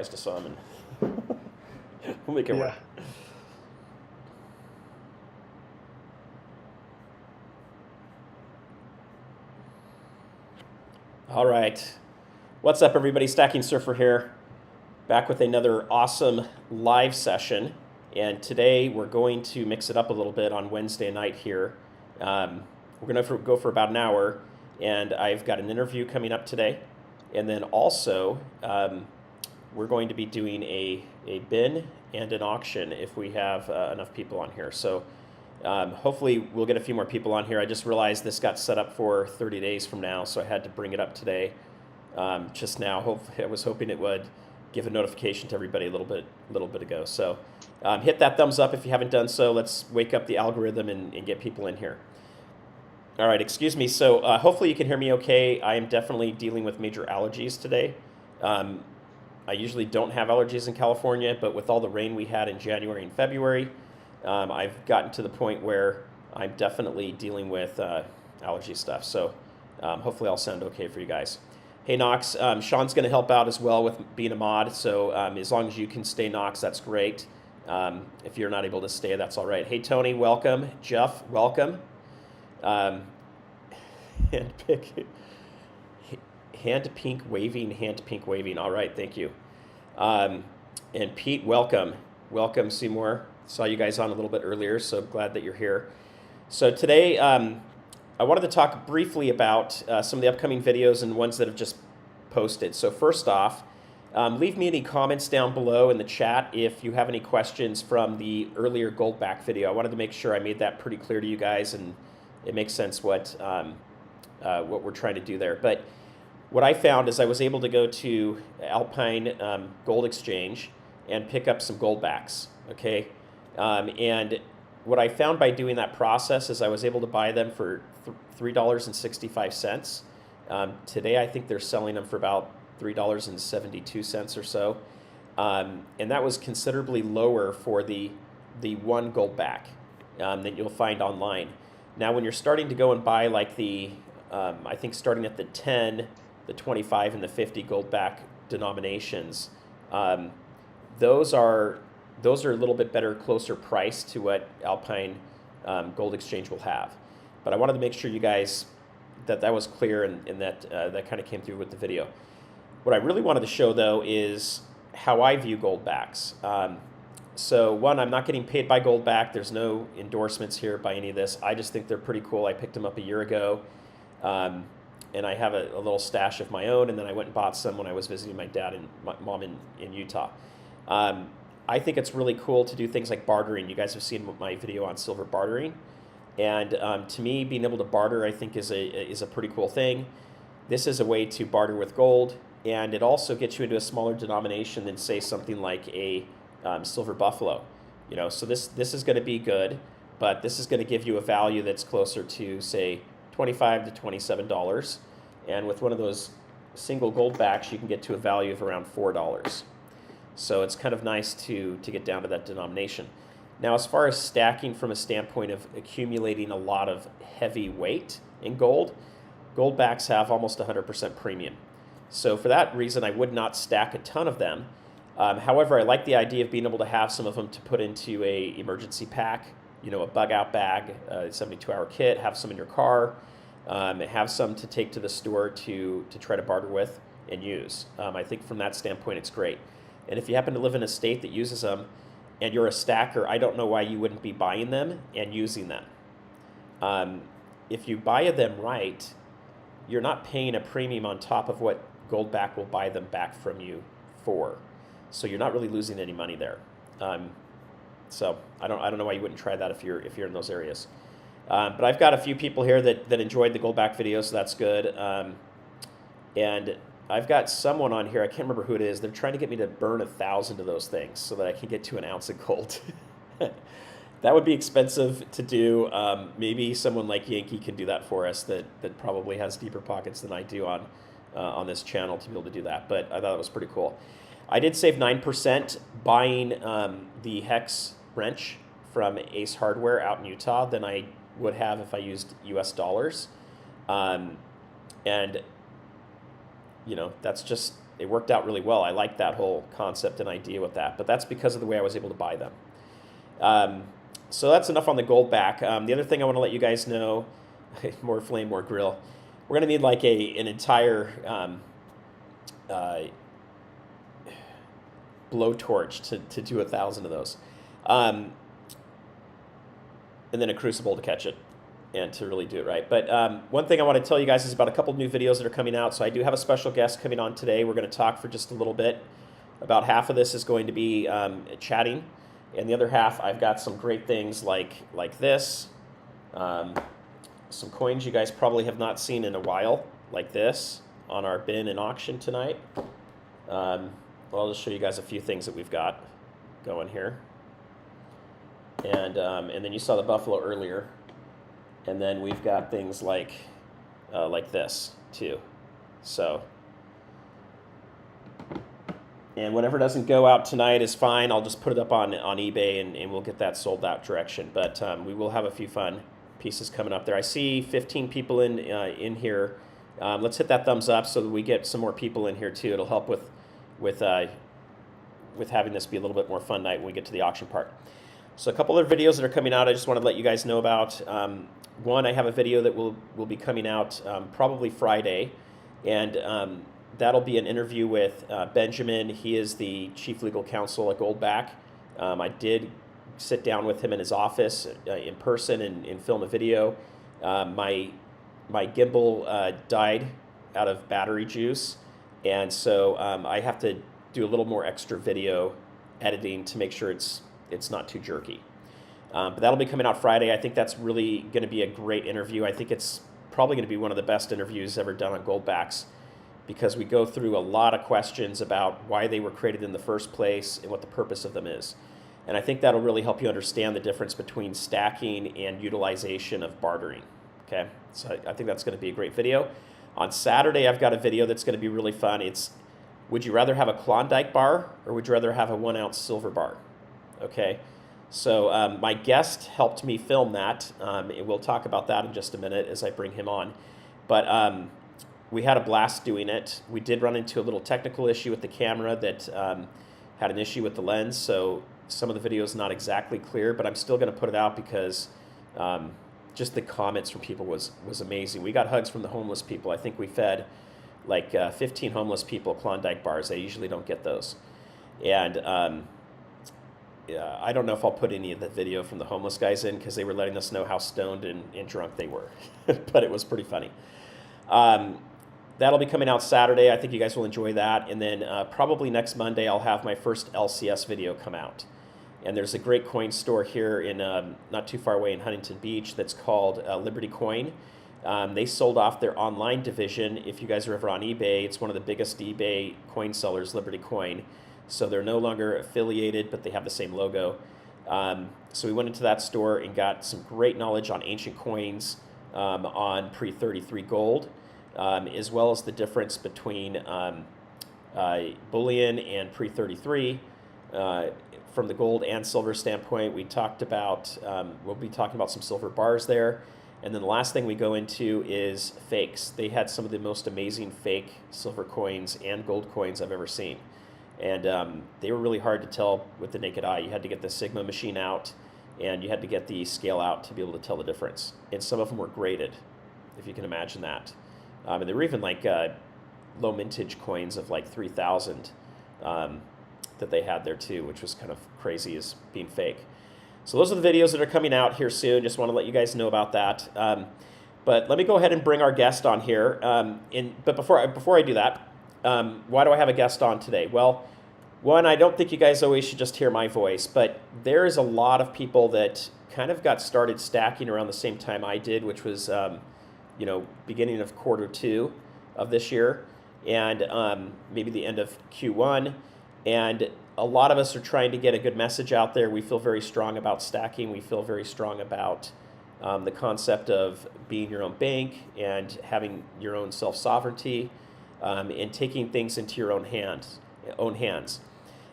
to some, and we'll make it work. All right. What's up, everybody? Stacking Surfer here, back with another awesome live session. And today we're going to mix it up a little bit on Wednesday night here. We're going to go for about an hour, and I've got an interview coming up today. And then also, we're going to be doing a bin and an auction if we have enough people on here. So hopefully we'll get a few more people on here. I just realized this got set up for 30 days from now, so I had to bring it up today. Just now, I was hoping it would give a notification to everybody a little bit ago. So hit that thumbs up if you haven't done so. Let's wake up the algorithm and get people in here. All right, excuse me. So hopefully you can hear me okay. I am definitely dealing with major allergies today. I usually don't have allergies in California, but with all the rain we had in January and February, I've gotten to the point where I'm definitely dealing with allergy stuff. So hopefully I'll sound okay for you guys. Hey, Knox, Sean's going to help out as well with being a mod. So as long as you can stay, Knox, that's great. If you're not able to stay, that's all right. Hey, Tony, welcome. Jeff, welcome. Hand pink waving. All right, thank you. And Pete, welcome. Welcome, Seymour. Saw you guys on a little bit earlier, so glad that you're here. So today, I wanted to talk briefly about some of the upcoming videos and ones that have just posted. So first off, leave me any comments down below in the chat if you have any questions from the earlier Goldback video. I wanted to make sure I made that pretty clear to you guys, and it makes sense what we're trying to do there. But what I found is I was able to go to Alpine Gold Exchange and pick up some Goldbacks, okay? And what I found by doing that process is I was able to buy them for $3.65. Today I think they're selling them for about $3.72 or so. And that was considerably lower for the one Goldback that you'll find online. Now when you're starting to go and buy like the, I think starting at the 10, the 25, and the 50 Goldback denominations, those are a little bit better, closer price to what Alpine Gold Exchange will have. But I wanted to make sure you guys that was clear and that that kind of came through with the video. What I really wanted to show though is how I view Goldbacks. So one, I'm not getting paid by Goldback. There's no endorsements here by any of this. I just think they're pretty cool. I picked them up a year ago. And I have a little stash of my own, and then I went and bought some when I was visiting my dad and my mom in Utah. I think it's really cool to do things like bartering. You guys have seen my video on silver bartering. And to me, being able to barter, I think, is a pretty cool thing. This is a way to barter with gold, and it also gets you into a smaller denomination than, say, something like a silver buffalo. You know, so this is going to be good, but this is going to give you a value that's closer to, say, $25 to $27. And with one of those single Goldbacks, you can get to a value of around $4. So it's kind of nice to get down to that denomination. Now, as far as stacking from a standpoint of accumulating a lot of heavy weight in gold, Goldbacks have almost 100% premium. So for that reason, I would not stack a ton of them. However, I like the idea of being able to have some of them to put into a emergency pack, you know, a bug out bag, a 72-hour kit, have some in your car, have some to take to the store to try to barter with and use. I think from that standpoint, it's great. And if you happen to live in a state that uses them and you're a stacker, I don't know why you wouldn't be buying them and using them. If you buy them right, you're not paying a premium on top of what Goldback will buy them back from you for. So you're not really losing any money there. So I don't know why you wouldn't try that if you're in those areas. But I've got a few people here that enjoyed the Goldback video, so that's good. And I've got someone on here, I can't remember who it is, they're trying to get me to burn 1,000 of those things so that I can get to an ounce of gold. That would be expensive to do. Maybe someone like Yankee can do that for us that probably has deeper pockets than I do on this channel to be able to do that. But I thought it was pretty cool. I did save 9% buying the Hex wrench from Ace Hardware out in Utah than I would have if I used US dollars. And you know, that's just, it worked out really well. I like that whole concept and idea with that, but that's because of the way I was able to buy them. So that's enough on the gold back. The other thing I want to let you guys know, more flame, more grill. We're going to need like an entire blowtorch to do 1,000 of those. And then a crucible to catch it and to really do it right. But one thing I want to tell you guys is about a couple new videos that are coming out. So I do have a special guest coming on today. We're going to talk for just a little bit. About half of this is going to be chatting, and the other half I've got some great things like this. Some coins you guys probably have not seen in a while, like this, on our bin and auction tonight. Well, I'll just show you guys a few things that we've got going here. And then you saw the buffalo earlier. And then we've got things like this too. So, and whatever doesn't go out tonight is fine. I'll just put it up on eBay and we'll get that sold that direction. But we will have a few fun pieces coming up there. I see 15 people in here. Let's hit that thumbs up so that we get some more people in here too. It'll help with having this be a little bit more fun night when we get to the auction part. So a couple other videos that are coming out I just want to let you guys know about. One, I have a video that will be coming out probably Friday, and that'll be an interview with Benjamin. He is the chief legal counsel at Goldback. I did sit down with him in his office in person and film a video. My gimbal died out of battery juice, and so I have to do a little more extra video editing to make sure it's not too jerky. But that'll be coming out Friday. I think that's really going to be a great interview. I think it's probably going to be one of the best interviews ever done on Goldbacks, because we go through a lot of questions about why they were created in the first place and what the purpose of them is. And I think that'll really help you understand the difference between stacking and utilization of bartering. Okay, so I think that's going to be a great video. On Saturday, I've got a video that's going to be really fun. It's, would you rather have a Klondike bar or would you rather have a 1 ounce silver bar? Okay, so my guest helped me film that. We'll talk about that in just a minute as I bring him on. But we had a blast doing it. We did run into a little technical issue with the camera that had an issue with the lens, so some of the video is not exactly clear, but I'm still going to put it out because just the comments from people was amazing. We got hugs from the homeless people. I think we fed like 15 homeless people Klondike bars. They usually don't get those. And yeah, I don't know if I'll put any of the video from the homeless guys in because they were letting us know how stoned and drunk they were. But it was pretty funny. That'll be coming out Saturday. I think you guys will enjoy that. And then probably next Monday, I'll have my first LCS video come out. And there's a great coin store here in not too far away in Huntington Beach that's called Liberty Coin. They sold off their online division. If you guys are ever on eBay, it's one of the biggest eBay coin sellers, Liberty Coin. So they're no longer affiliated, but they have the same logo. So we went into that store and got some great knowledge on ancient coins, on pre-33 gold, as well as the difference between bullion and pre-33. From the gold and silver standpoint, we talked about, we'll be talking about some silver bars there. And then the last thing we go into is fakes. They had some of the most amazing fake silver coins and gold coins I've ever seen. And they were really hard to tell with the naked eye. You had to get the Sigma machine out, and you had to get the scale out to be able to tell the difference. And some of them were graded, if you can imagine that. And they were even like low mintage coins of like 3,000 that they had there too, which was kind of crazy as being fake. So those are the videos that are coming out here soon. Just want to let you guys know about that. But let me go ahead and bring our guest on here. But before I do that, why do I have a guest on today? Well, one, I don't think you guys always should just hear my voice, but there is a lot of people that kind of got started stacking around the same time I did, which was, beginning of Q2 of this year, and maybe the end of Q1. And a lot of us are trying to get a good message out there. We feel very strong about stacking. We feel very strong about the concept of being your own bank and having your own self-sovereignty, and taking things into your own hands.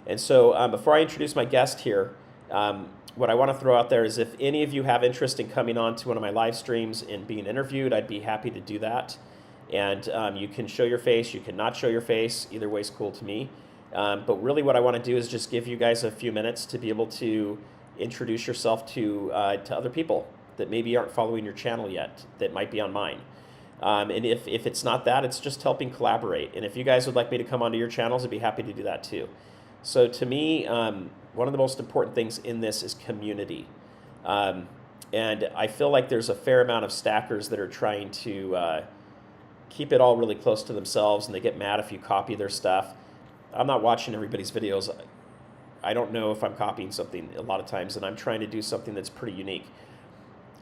And so before I introduce my guest here, what I want to throw out there is if any of you have interest in coming on to one of my live streams and being interviewed, I'd be happy to do that. And you can show your face, you can not show your face. Either way is cool to me. But really what I want to do is just give you guys a few minutes to be able to introduce yourself to other people that maybe aren't following your channel yet, that might be on mine. And if it's not that, it's just helping collaborate. And if you guys would like me to come onto your channels, I'd be happy to do that too. So to me, one of the most important things in this is community. And I feel like there's a fair amount of stackers that are trying to keep it all really close to themselves, and they get mad if you copy their stuff. I'm not watching everybody's videos. I don't know if I'm copying something a lot of times, and I'm trying to do something that's pretty unique.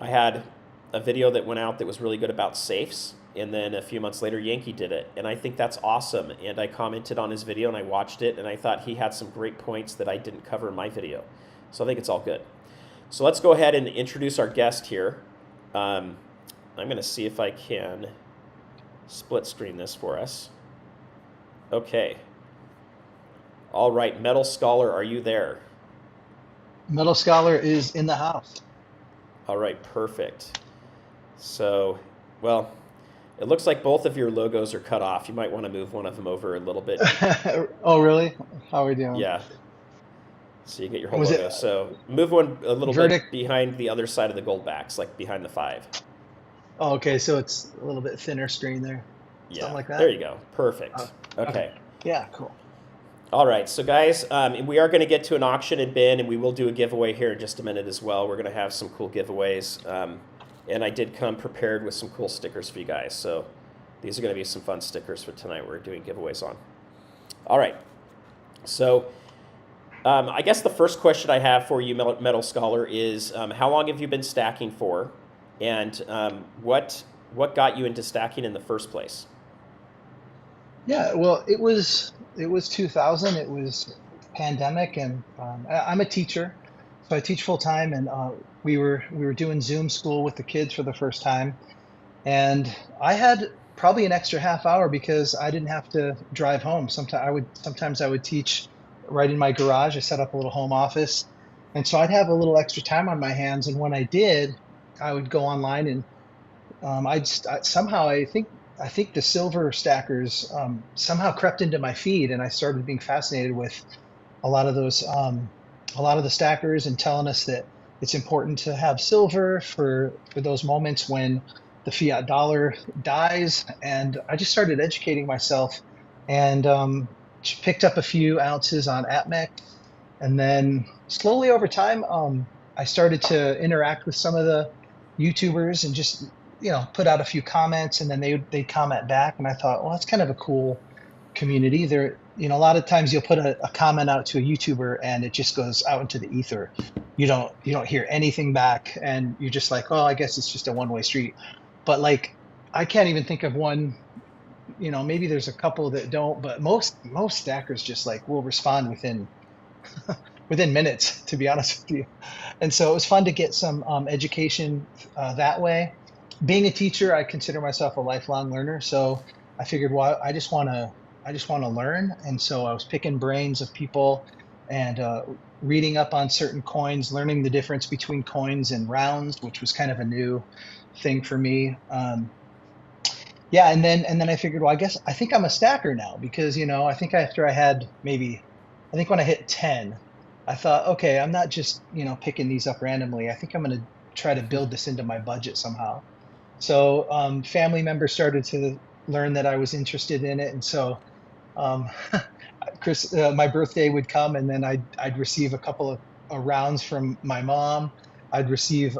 I had a video that went out that was really good about safes, and then a few months later Yankee did it, and I think that's awesome. And I commented on his video and I watched it, and I thought he had some great points that I didn't cover in my video. So I think it's all good. So let's go ahead and introduce our guest here. I'm going to see if I can split screen this for us. Okay. All right, Metal Scholar, are you there? Metal Scholar is in the house. All right, perfect. So, well, it looks like both of your logos are cut off. You might want to move one of them over a little bit. Oh, really? How are we doing? Yeah. So you get your whole logo. So move one a little bit behind the other side of the gold backs, like behind the 5. Oh, okay. So it's a little bit thinner screen there. Yeah. Something like that. There you go. Perfect. Okay. Yeah, cool. All right. So guys, we are going to get to an auction and bin, and we will do a giveaway here in just a minute as well. We're going to have some cool giveaways. And I did come prepared with some cool stickers for you guys. So these are going to be some fun stickers for tonight we're doing giveaways on. All right. So I guess the first question I have for you, Metal Scholar, is how long have you been stacking for? And what got you into stacking in the first place? Yeah, well, it was 2000. It was pandemic, and I'm a teacher, so I teach full time, and we were doing Zoom school with the kids for the first time, and I had probably an extra half hour because I didn't have to drive home. Sometimes I would teach right in my garage. I set up a little home office, and so I'd have a little extra time on my hands. And when I did, I would go online, and somehow I think the silver stackers somehow crept into my feed, and I started being fascinated with a lot of the stackers, and telling us that it's important to have silver for those moments when the fiat dollar dies. And I just started educating myself, and picked up a few ounces on APMEX, and then slowly over time, I started to interact with some of the YouTubers and just put out a few comments, and then they'd comment back, and I thought, well, that's kind of a cool community. There, a lot of times you'll put a comment out to a YouTuber and it just goes out into the ether. You don't hear anything back, and you're just like, oh, I guess it's just a one-way street. But like, I can't even think of one. Maybe there's a couple that don't, but most stackers just like will respond within minutes, to be honest with you. And so it was fun to get some education that way. Being a teacher, I consider myself a lifelong learner, so I figured, well, I just want to learn. And so I was picking brains of people and reading up on certain coins, learning the difference between coins and rounds, which was kind of a new thing for me. Yeah, and then I figured, well, I think I'm a stacker now, because I think after I had when I hit 10, I thought, okay, I'm not just picking these up randomly. I think I'm going to try to build this into my budget somehow. So family members started to learn that I was interested in it, and so my birthday would come, and then I'd receive a couple of rounds from my mom. I received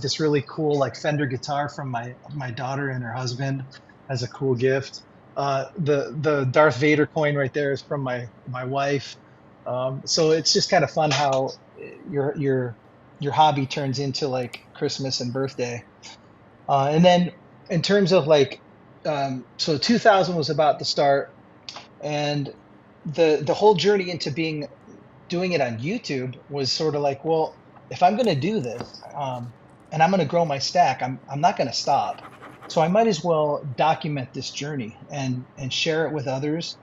this really cool like Fender guitar from my daughter and her husband as a cool gift. The Darth Vader coin right there is from my wife. So it's just kind of fun how your hobby turns into like Christmas and birthday. And then in terms of like, so 2000 was about the start, and the whole journey into doing it on YouTube was sort of like, well, if I'm going to do this, and I'm going to grow my stack, I'm not going to stop. So I might as well document this journey and share it with others,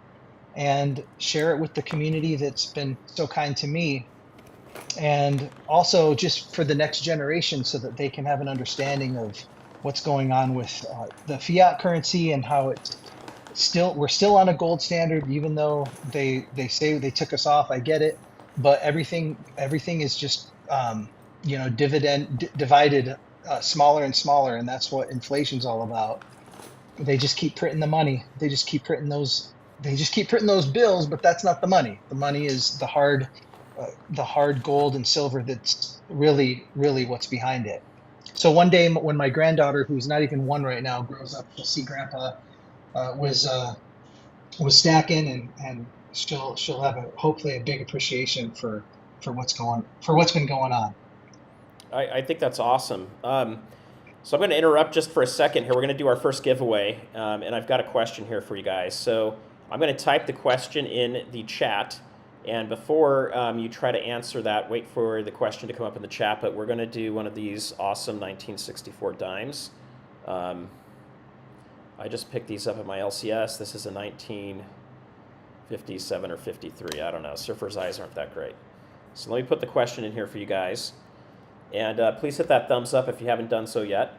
and share it with the community that's been so kind to me, and also just for the next generation, so that they can have an understanding of what's going on with the fiat currency and how it's we're still on a gold standard, even though they say they took us off. I get it, but everything is just divided smaller and smaller, and that's what inflation's all about. They just keep printing the money. They just keep printing those. They just keep printing those bills, but that's not the money. The money is the hard gold and silver. That's really what's behind it. So one day when my granddaughter, who's not even one right now, grows up, she'll see Grandpa was stacking, and she'll have hopefully a big appreciation for what's been going on. I think that's awesome. So I'm going to interrupt just for a second here. We're going to do our first giveaway, and I've got a question here for you guys. So I'm going to type the question in the chat, and before you try to answer that, wait for the question to come up in the chat, but we're going to do one of these awesome 1964 dimes. I just picked these up at my LCS. This is a 1957 or 53. I don't know. Surfer's eyes aren't that great. So let me put the question in here for you guys. And please hit that thumbs up if you haven't done so yet.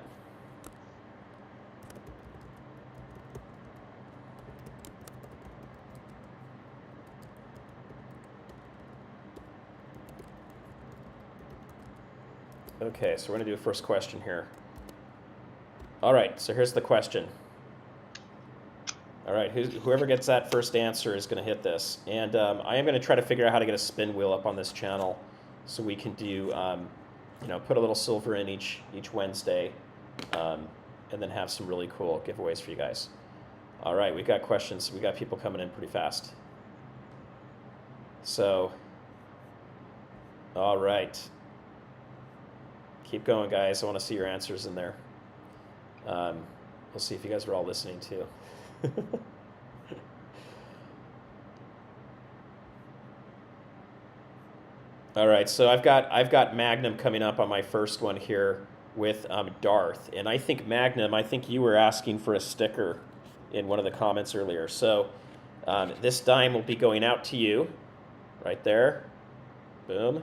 Okay, so we're going to do a first question here. All right, so here's the question. All right, whoever gets that first answer is going to hit this. And I am going to try to figure out how to get a spin wheel up on this channel so we can do, put a little silver in each Wednesday, and then have some really cool giveaways for you guys. All right, we've got questions. We got people coming in pretty fast. So, all right. Keep going, guys. I want to see your answers in there. We'll see if you guys are all listening too. All right, so I've got Magnum coming up on my first one here with Darth, and I think Magnum, you were asking for a sticker in one of the comments earlier. So this dime will be going out to you, right there, boom,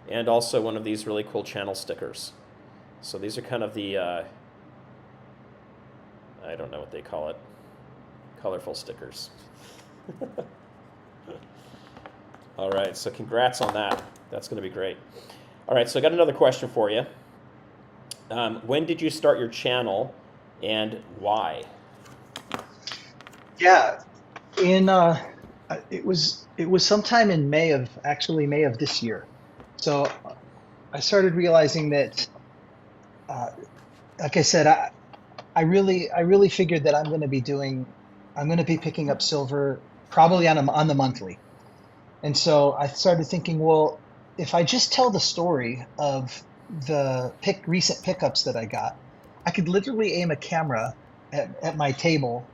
and also one of these really cool channel stickers. So these are kind of the I don't know what they call it, colorful stickers. All right, so congrats on that. That's going to be great. All right, so I got another question for you. When did you start your channel, and why? Yeah, it was sometime in May of this year. So I started realizing that, like I said, I really figured that I'm going to be picking up silver probably on the monthly. And so I started thinking, well, if I just tell the story of the recent pickups that I got, I could literally aim a camera at my table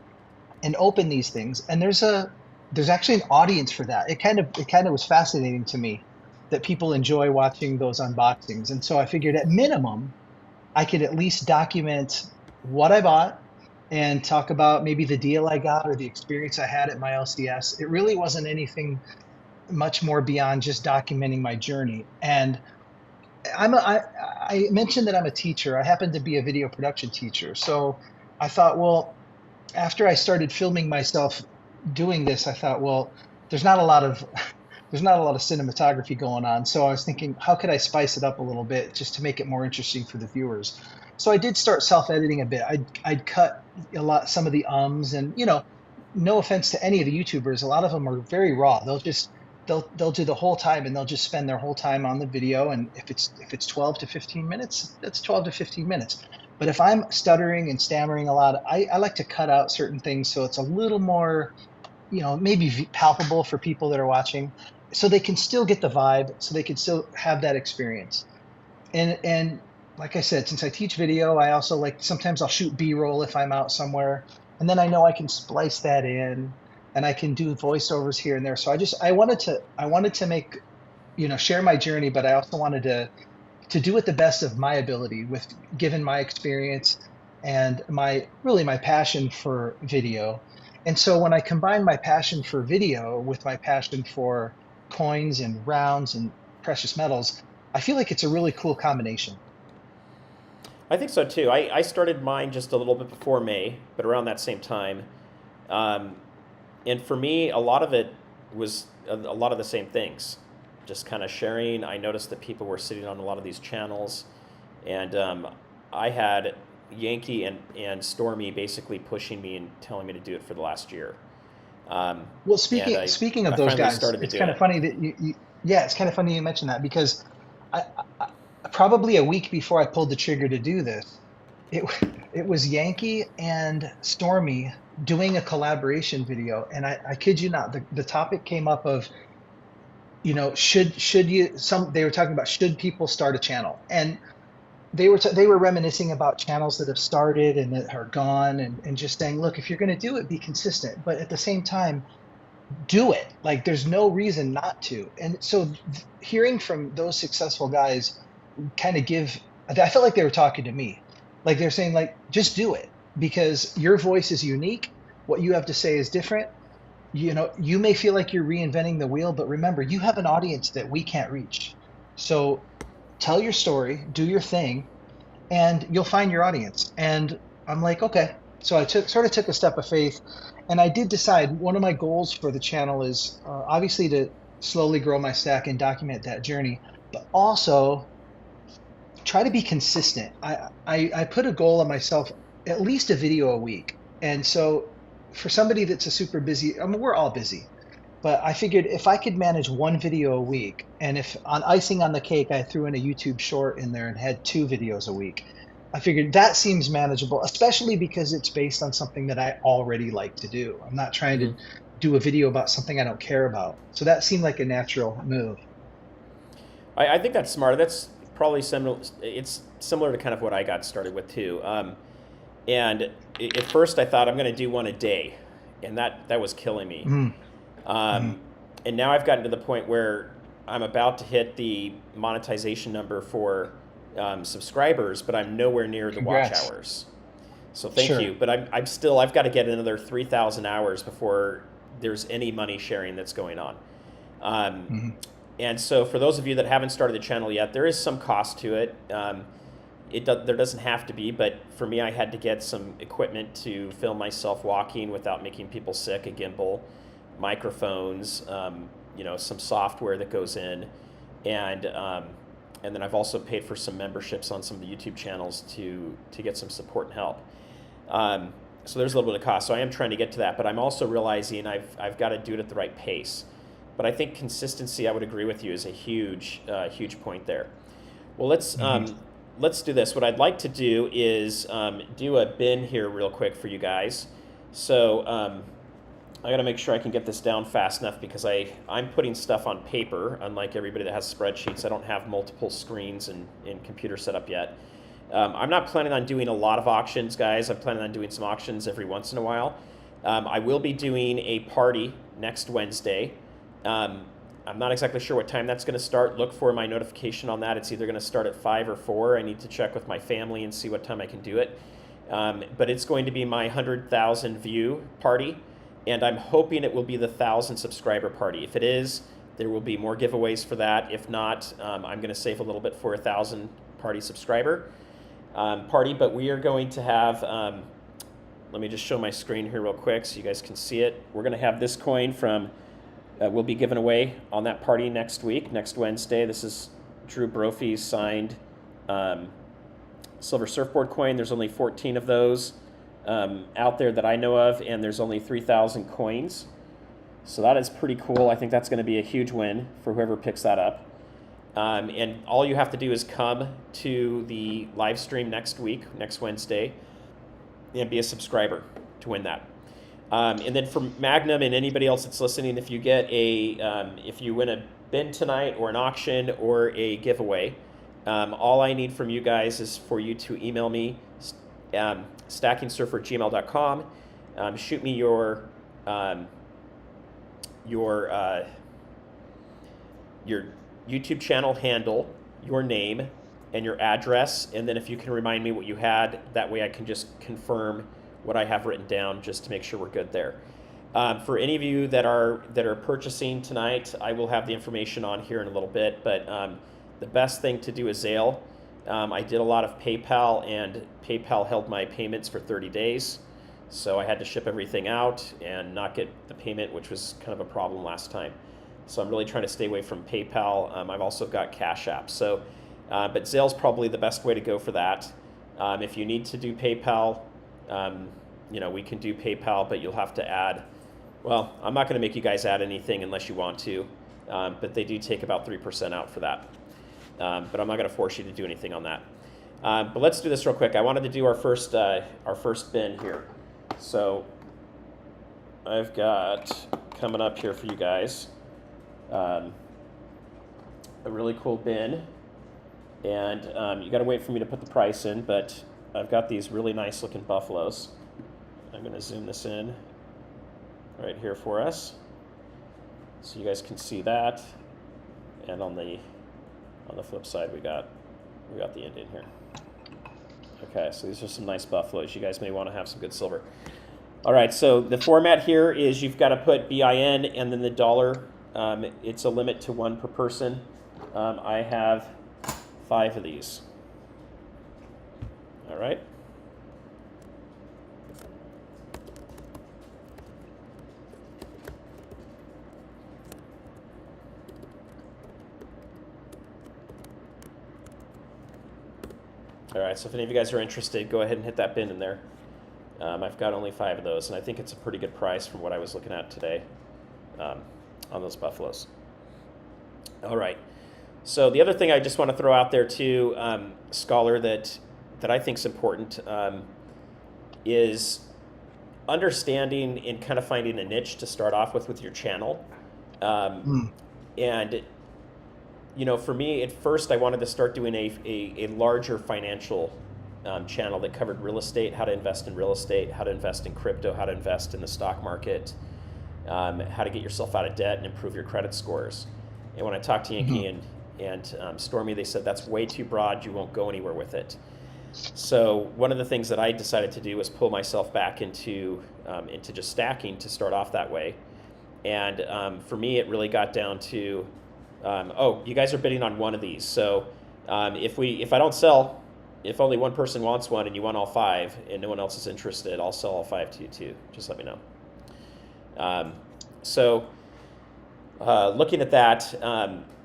and open these things. And there's actually an audience for that. It kind of was fascinating to me that people enjoy watching those unboxings. And so I figured at minimum, I could at least document what I bought and talk about maybe the deal I got or the experience I had at my LCS. It really wasn't anything much more beyond just documenting my journey. And I mentioned that I'm a teacher. I happen to be a video production teacher. So I thought, well, after I started filming myself doing this, I thought, well, there's not a lot of cinematography going on. So I was thinking, how could I spice it up a little bit just to make it more interesting for the viewers? So I did start self-editing a bit. I'd cut some of the ums, and no offense to any of the YouTubers, a lot of them are very raw. They'll do the whole time, and they'll just spend their whole time on the video. And if it's 12 to 15 minutes, that's 12 to 15 minutes. But if I'm stuttering and stammering a lot, I like to cut out certain things so it's a little more, maybe palpable for people that are watching, so they can still get the vibe, so they can still have that experience. And like I said, since I teach video, I also sometimes I'll shoot B-roll if I'm out somewhere, and then I know I can splice that in, and I can do voiceovers here and there. So I wanted to make, share my journey, but I also wanted to do it the best of my ability, given my experience and my passion for video. And so when I combine my passion for video with my passion for coins and rounds and precious metals, I feel like it's a really cool combination. I think so too. I started mine just a little bit before May, but around that same time. Um, and for me, a lot of it was a lot of the same things. Just kind of sharing. I noticed that people were sitting on a lot of these channels, and I had Yankee and Stormy basically pushing me and telling me to do it for the last year. Um, Well, and speaking of I those finally guys, started to it's do kind of it. funny that yeah, it's kind of funny you mentioned that because I, probably a week before I pulled the trigger to do this, it it was Yankee and Stormy doing a collaboration video, and I kid you not, the topic came up of, should you some they were talking about should people start a channel, and they were reminiscing about channels that have started and that are gone, and just saying, look, if you're going to do it, be consistent, but at the same time do it. Like there's no reason not to. And so hearing from those successful guys kind of I felt like they were talking to me. Like they're saying, like, just do it because your voice is unique. What you have to say is different. You may feel like you're reinventing the wheel, but remember, you have an audience that we can't reach. So tell your story, do your thing, and you'll find your audience. And I'm like, okay. So I took a step of faith, and I did decide one of my goals for the channel is obviously to slowly grow my stack and document that journey, but also try to be consistent. I put a goal on myself, at least a video a week. And so for somebody that's a super busy, I mean, we're all busy, but I figured if I could manage one video a week, and if on icing on the cake, I threw in a YouTube short in there and had 2 videos a week, I figured that seems manageable, especially because it's based on something that I already like to do. I'm not trying to Hmm. do a video about something I don't care about. So that seemed like a natural move. I think that's smart. That's probably similar. It's similar to kind of what I got started with too. And at first, I thought I'm going to do one a day, and that was killing me. Mm, mm. Um, and now I've gotten to the point where I'm about to hit the monetization number for subscribers, but I'm nowhere near the watch Congrats. hours. So thank Sure. you. But I've got to get another 3,000 hours before there's any money sharing that's going on. Um, Hmm. and so for those of you that haven't started the channel yet, there is some cost to it. There doesn't have to be, but for me, I had to get some equipment to film myself walking without making people sick, a gimbal, microphones, some software that goes in, and and then I've also paid for some memberships on some of the YouTube channels to get some support and help. So there's a little bit of cost. So I am trying to get to that, but I'm also realizing I've got to do it at the right pace. But I think consistency, I would agree with you, is a huge point there. Well, Hmm. let's do this. What I'd like to do is do a bin here real quick for you guys. So I got to make sure I can get this down fast enough because I'm putting stuff on paper. Unlike everybody that has spreadsheets, I don't have multiple screens and computer set up yet. I'm not planning on doing a lot of auctions, guys. I'm planning on doing some auctions every once in a while. I will be doing a party next Wednesday. Um, I'm not exactly sure what time that's going to start. Look for my notification on that. It's either going to start at 5 or 4. I need to check with my family and see what time I can do it. But it's going to be my 100,000 view party, and I'm hoping it will be the 1,000 subscriber party. If it is, there will be more giveaways for that. If not, I'm going to save a little bit for 1,000 party subscriber party. But we are going to have, let me just show my screen here real quick so you guys can see it. We're going to have this coin from will be given away on that party next week, next Wednesday. This is Drew Brophy's signed silver surfboard coin. There's only 14 of those out there that I know of, and there's only 3,000 coins. So that is pretty cool. I think that's going to be a huge win for whoever picks that up. And all you have to do is come to the live stream next week, next Wednesday, and be a subscriber to win that. And then for Magnum and anybody else that's listening, if you get if you win a bin tonight or an auction or a giveaway, all I need from you guys is for you to email me, stackingsurfer@gmail.com. Shoot me your YouTube channel handle, your name, and your address, and then if you can remind me what you had, that way I can just confirm what I have written down just to make sure we're good there. For any of you that are purchasing tonight, I will have the information on here in a little bit, but the best thing to do is Zale. I did a lot of PayPal, and PayPal held my payments for 30 days. So I had to ship everything out and not get the payment, which was kind of a problem last time. So I'm really trying to stay away from PayPal. I've also got Cash App. So, but Zale's probably the best way to go for that. If you need to do PayPal, we can do PayPal, but you'll have to add, well, I'm not going to make you guys add anything unless you want to, but they do take about 3% out for that. But I'm not going to force you to do anything on that. But let's do this real quick. I wanted to do our first bin here. So I've got coming up here for you guys a really cool bin, and you got to wait for me to put the price in, but I've got these really nice looking buffaloes. I'm going to zoom this in right here for us so you guys can see that. And on the flip side, we got the Indian here. Okay, so these are some nice buffaloes. You guys may want to have some good silver. All right, so the format here is you've got to put BIN and then the dollar. It's a limit to 1 per person. I have 5 of these. All right. All right, so if any of you guys are interested, go ahead and hit that bin in there. I've got only 5 of those, and I think it's a pretty good price from what I was looking at today on those buffaloes. All right, so the other thing I just want to throw out there too, Scholar, that I think is important is understanding and kind of finding a niche to start off with your channel. And for me, at first, I wanted to start doing a larger financial channel that covered real estate, how to invest in real estate, how to invest in crypto, how to invest in the stock market, how to get yourself out of debt and improve your credit scores. And when I talked to Yankee and Stormy, they said that's way too broad. You won't go anywhere with it. So one of the things that I decided to do was pull myself back into just stacking to start off that way. And for me, it really got down to, you guys are bidding on one of these. So if I don't sell, if only one person wants one and you want all 5 and no one else is interested, I'll sell all 5 to you too. Just let me know. Looking at that,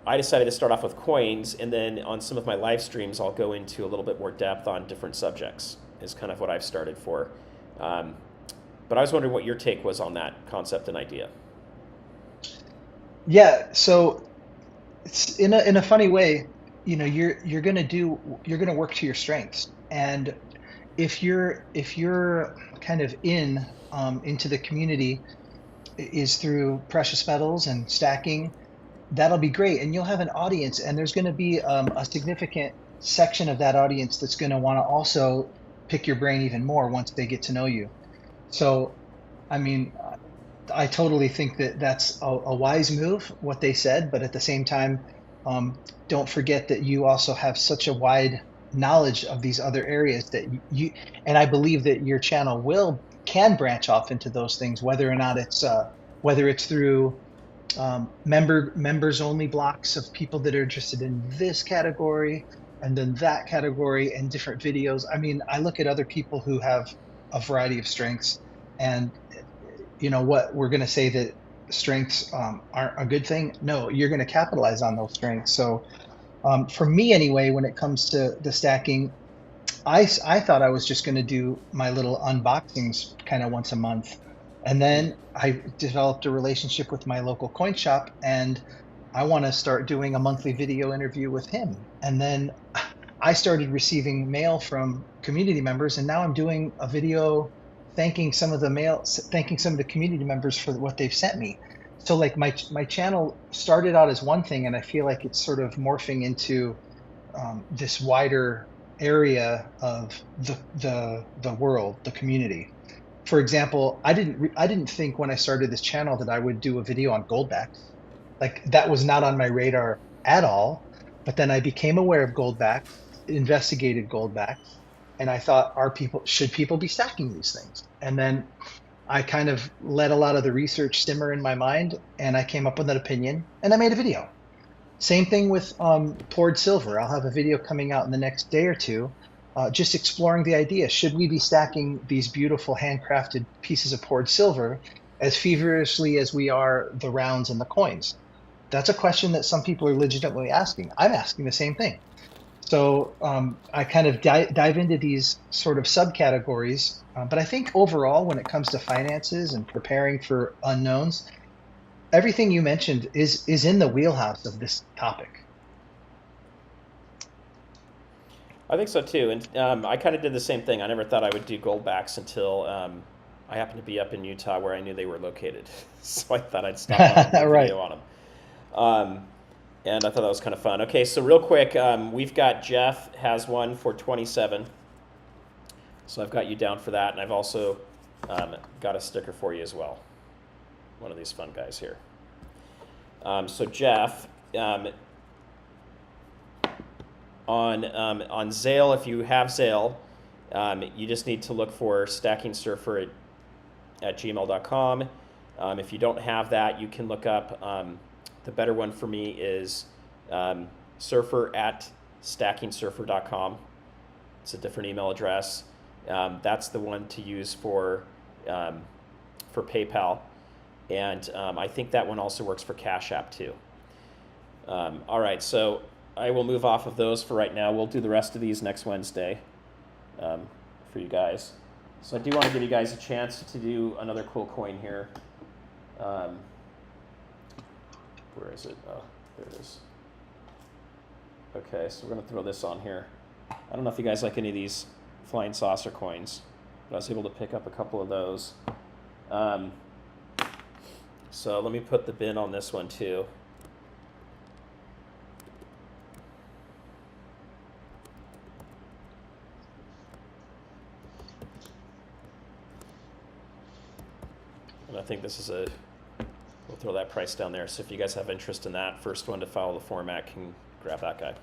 I decided to start off with coins, and then on some of my live streams, I'll go into a little bit more depth on different subjects, is kind of what I've started for. But I was wondering what your take was on that concept and idea. Yeah, so it's in a funny way, you're gonna work to your strengths, and if you're kind of into the community is through precious metals and stacking, that'll be great, and you'll have an audience, and there's going to be a significant section of that audience that's going to want to also pick your brain even more once they get to know you. So, I mean, I totally think that that's a wise move, what they said, but at the same time, don't forget that you also have such a wide knowledge of these other areas that and I believe that your channel can branch off into those things, whether or not it's through members only blocks of people that are interested in this category and then that category and different videos. I mean, I look at other people who have a variety of strengths, and what we're going to say that strengths aren't a good thing. No, you're going to capitalize on those strengths. So for me anyway, when it comes to the stacking, I thought I was just going to do my little unboxings kind of once a month. And then I developed a relationship with my local coin shop, and I want to start doing a monthly video interview with him. And then I started receiving mail from community members, and now I'm doing a video thanking some of the community members for what they've sent me. So like my channel started out as one thing, and I feel like it's sort of morphing into this wider area of the world, the community. For example, I didn't think when I started this channel that I would do a video on goldbacks. Like, that was not on my radar at all. But then I became aware of goldbacks, investigated goldbacks, and I thought, should people be stacking these things? And then I kind of let a lot of the research simmer in my mind, and I came up with an opinion, and I made a video. Same thing with poured silver. I'll have a video coming out in the next day or two, just exploring the idea. Should we be stacking these beautiful handcrafted pieces of poured silver as feverishly as we are the rounds and the coins? That's a question that some people are legitimately asking. I'm asking the same thing. So I kind of dive into these sort of subcategories. But I think overall, when it comes to finances and preparing for unknowns, everything you mentioned is in the wheelhouse of this topic. I think so too, and I kind of did the same thing. I never thought I would do gold backs until I happened to be up in Utah where I knew they were located. So I thought I'd stop on and do a Right. video on them. And I thought that was kind of fun. Okay, so real quick, we've got Jeff has one for 27. So I've got you down for that, and I've also got a sticker for you as well. One of these fun guys here. So Jeff, on Zale, if you have Zale, you just need to look for Stacking Surfer at gmail.com. If you don't have that, you can look up, the better one for me is surfer at stackingsurfer.com. It's a different email address. That's the one to use for PayPal. And I think that one also works for Cash App too. All right, so I will move off of those for right now. We'll do the rest of these next Wednesday for you guys. So I do want to give you guys a chance to do another cool coin here. Where is it? Oh, there it is. Okay, so we're going to throw this on here. I don't know if you guys like any of these flying saucer coins, but I was able to pick up a couple of those. So let me put the bin on this one too. And I think this is we'll throw that price down there. So if you guys have interest in that, first one to follow the format can grab that guy.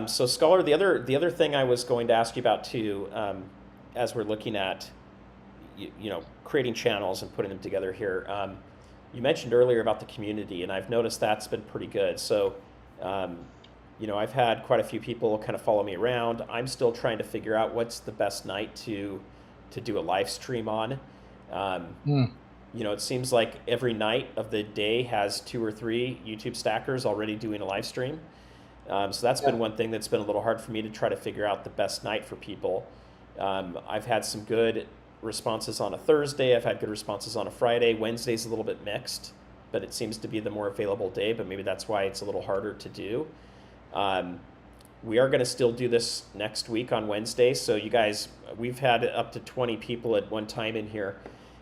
So Scholar, the other thing I was going to ask you about too, as we're looking at, creating channels and putting them together here. You mentioned earlier about the community, and I've noticed that's been pretty good. So, I've had quite a few people kind of follow me around. I'm still trying to figure out what's the best night to do a live stream on. It seems like every night of the day has 2 or 3 YouTube stackers already doing a live stream. So that's been one thing that's been a little hard for me to try to figure out the best night for people. I've had some good responses on a Thursday. I've had good responses on a Friday. Wednesday's a little bit mixed, but it seems to be the more available day, but maybe that's why it's a little harder to do. We are going to still do this next week on Wednesday. So you guys, we've had up to 20 people at one time in here.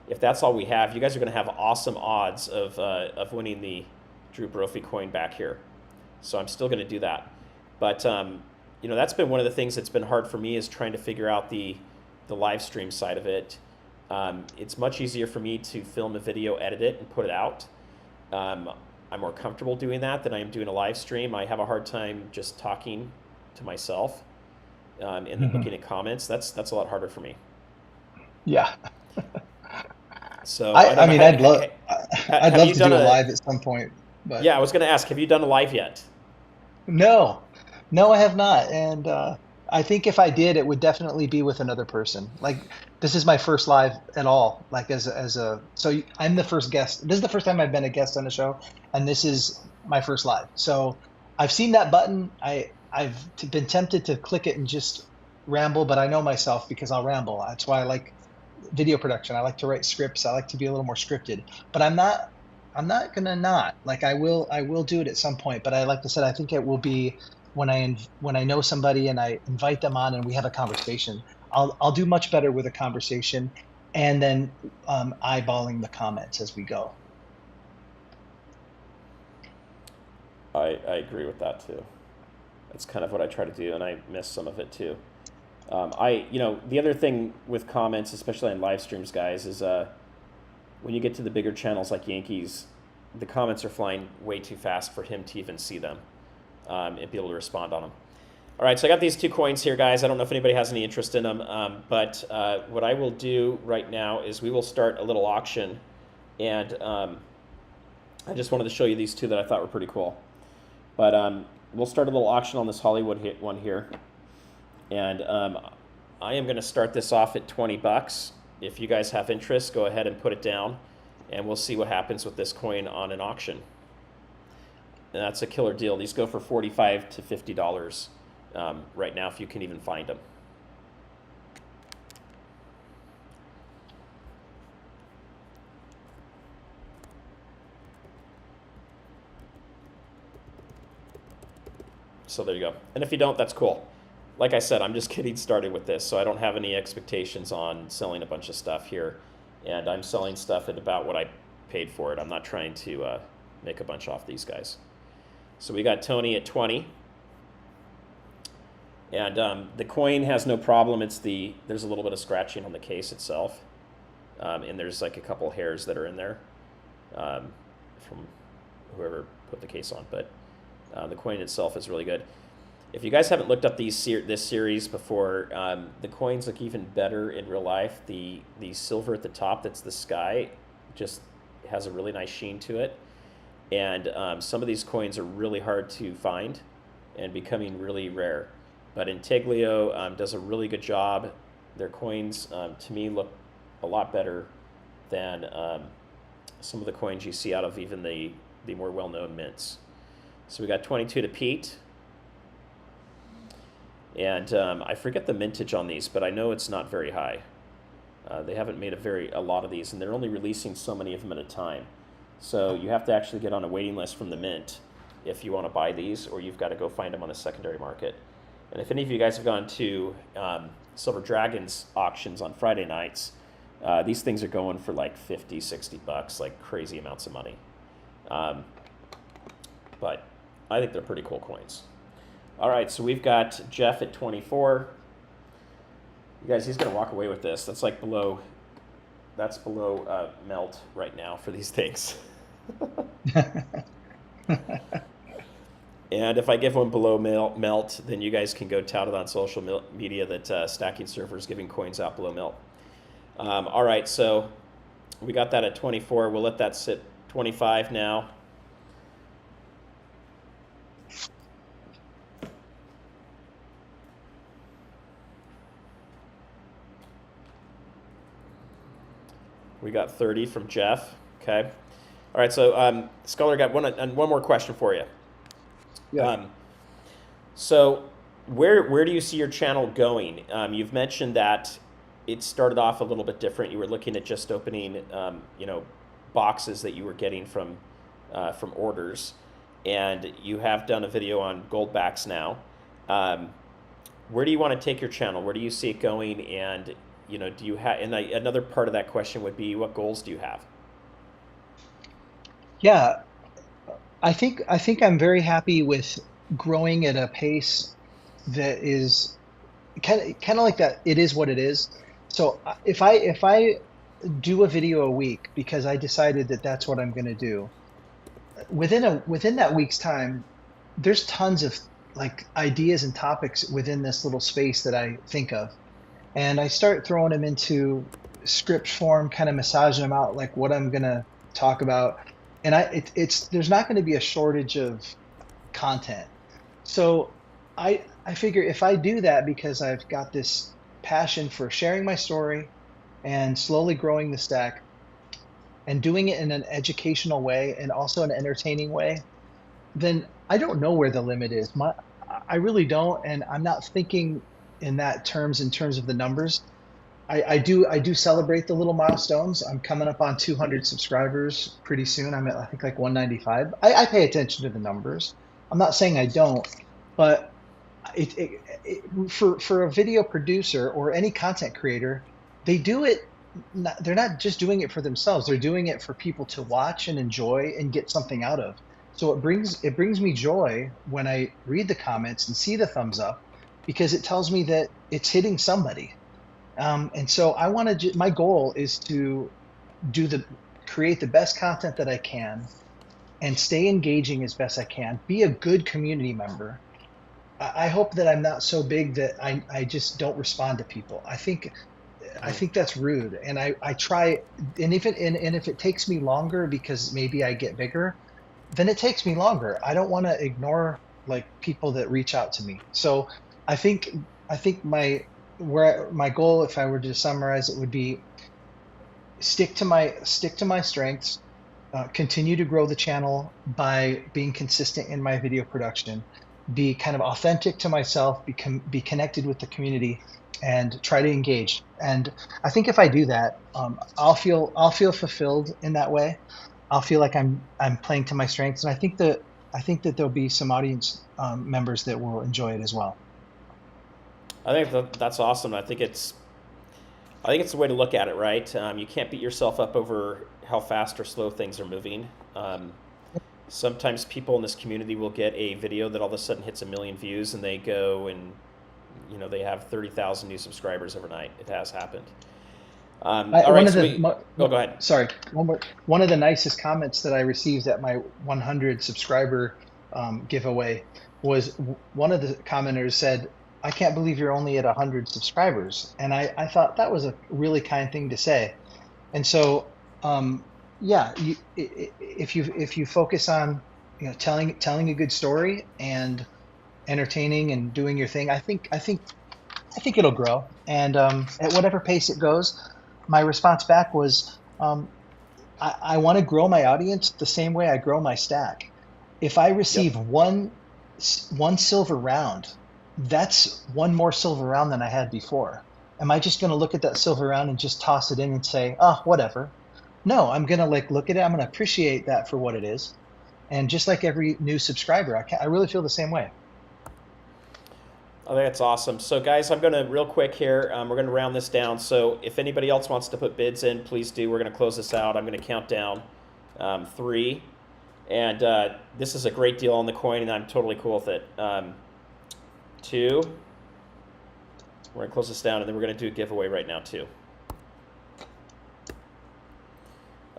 If that's all we have, you guys are going to have awesome odds of winning the Drew Brophy coin back here. So I'm still going to do that. But, that's been one of the things that's been hard for me, is trying to figure out the live stream side of it. It's much easier for me to film a video, edit it, and put it out. I'm more comfortable doing that than I am doing a live stream. I have a hard time just talking to myself and then looking at comments. That's a lot harder for me. Yeah. So I'd love to do a live at some point. But yeah, I was going to ask, have you done a live yet? No, I have not. And I think if I did, it would definitely be with another person. Like, this is my first live at all. Like so I'm the first guest. This is the first time I've been a guest on the show, and this is my first live. So I've seen that button. I've been tempted to click it and just ramble, but I know myself because I'll ramble. That's why I like video production. I like to write scripts. I like to be a little more scripted, but I'm not gonna not. Like, I will do it at some point, but like I said, I think it will be when I know somebody and I invite them on and we have a conversation. I'll do much better with a conversation, and then eyeballing the comments as we go. I agree with that too. That's kind of what I try to do, and I miss some of it too. The other thing with comments, especially on live streams, guys, is when you get to the bigger channels like Yankees, the comments are flying way too fast for him to even see them and be able to respond on them. All right, so I got these 2 coins here, guys. I don't know if anybody has any interest in them, but what I will do right now is we will start a little auction, and I just wanted to show you these 2 that I thought were pretty cool. But we'll start a little auction on this Hollywood one here. And I am going to start this off at 20 bucks. If you guys have interest, go ahead and put it down, and we'll see what happens with this coin on an auction. And that's a killer deal. These go for $45 to $50 right now, if you can even find them. So there you go. And if you don't, that's cool. Like I said, I'm just getting started with this, so I don't have any expectations on selling a bunch of stuff here. And I'm selling stuff at about what I paid for it. I'm not trying to make a bunch off these guys. So we got Tony at 20. And the coin has no problem. There's a little bit of scratching on the case itself. And there's like a couple hairs that are in there from whoever put the case on. But the coin itself is really good. If you guys haven't looked up this series before, the coins look even better in real life. The silver at the top, that's the sky, just has a really nice sheen to it. And some of these coins are really hard to find and becoming really rare. But Intiglio does a really good job. Their coins, to me, look a lot better than some of the coins you see out of even the more well-known mints. So we got 22 to Pete. And I forget the mintage on these, but I know it's not very high. They haven't made a lot of these, and they're only releasing so many of them at a time. So you have to actually get on a waiting list from the mint if you want to buy these, or you've got to go find them on a secondary market. And if any of you guys have gone to Silver Dragon's auctions on Friday nights, these things are going for like 50, 60 bucks, like crazy amounts of money. But I think they're pretty cool coins. All right, so we've got Jeff at 24. You guys, he's going to walk away with this. That's like below melt right now for these things. And if I give one below melt, then you guys can go tout it on social media that Stacking Surfer is giving coins out below melt. All right, so we got that at 24. We'll let that sit 25 now. We got 30 from Jeff. Okay. All right. So Scholar got one more question for you. Yeah. So where do you see your channel going? You've mentioned that it started off a little bit different. You were looking at just opening, boxes that you were getting from orders, and you have done a video on gold backs now. Where do you want to take your channel? Where do you see it going? And do you have? And another part of that question would be, what goals do you have? Yeah, I think I'm very happy with growing at a pace that is kind of like that. It is what it is. So if I do a video a week because I decided that that's what I'm going to do, within that week's time, there's tons of like ideas and topics within this little space that I think of. And I start throwing them into script form, kind of massaging them out, like what I'm gonna talk about. And there's not going to be a shortage of content. So I figure if I do that because I've got this passion for sharing my story and slowly growing the stack and doing it in an educational way and also an entertaining way, then I don't know where the limit is. I really don't, and I'm not thinking in terms of the numbers. I do celebrate the little milestones. I'm coming up on 200 subscribers pretty soon. I'm at, I think, like 195. I pay attention to the numbers. I'm not saying I don't, but for a video producer or any content creator, they do it. They're not just doing it for themselves. They're doing it for people to watch and enjoy and get something out of. So it brings me joy when I read the comments and see the thumbs up, because it tells me that it's hitting somebody. And so I want to. My goal is to create the best content that I can, and stay engaging as best I can. Be a good community member. I hope that I'm not so big that I just don't respond to people. I think that's rude, and I try. And if it takes me longer because maybe I get bigger, then it takes me longer. I don't want to ignore like people that reach out to me. So I think my goal, if I were to summarize it, would be stick to my strengths, continue to grow the channel by being consistent in my video production, be kind of authentic to myself, be connected with the community, and try to engage. And I think if I do that, I'll feel fulfilled in that way. I'll feel like I'm playing to my strengths, and I think that there'll be some audience members that will enjoy it as well. I think that's awesome. I think it's the way to look at it, right? You can't beat yourself up over how fast or slow things are moving. Sometimes people in this community will get a video that all of a sudden hits 1 million views, and they go and they have 30,000 new subscribers overnight. It has happened. All right, go ahead. Sorry, one of the nicest comments that I received at my 100 subscriber giveaway was one of the commenters said, "I can't believe you're only at 100 subscribers." And I thought that was a really kind thing to say. And so, yeah, if you focus on telling a good story and entertaining and doing your thing, I think it'll grow. And at whatever pace it goes, my response back was, I want to grow my audience the same way I grow my stack. If I receive one silver round, that's one more silver round than I had before. Am I just going to look at that silver round and just toss it in and say, oh, whatever? No, I'm going to look at it. I'm going to appreciate that for what it is. And just like every new subscriber, I really feel the same way. I think that's awesome. So guys, I'm going to real quick here, we're going to round this down. So if anybody else wants to put bids in, please do. We're going to close this out. I'm going to count down 3. And this is a great deal on the coin, and I'm totally cool with it. 2. We're going to close this down, and then we're going to do a giveaway right now, too.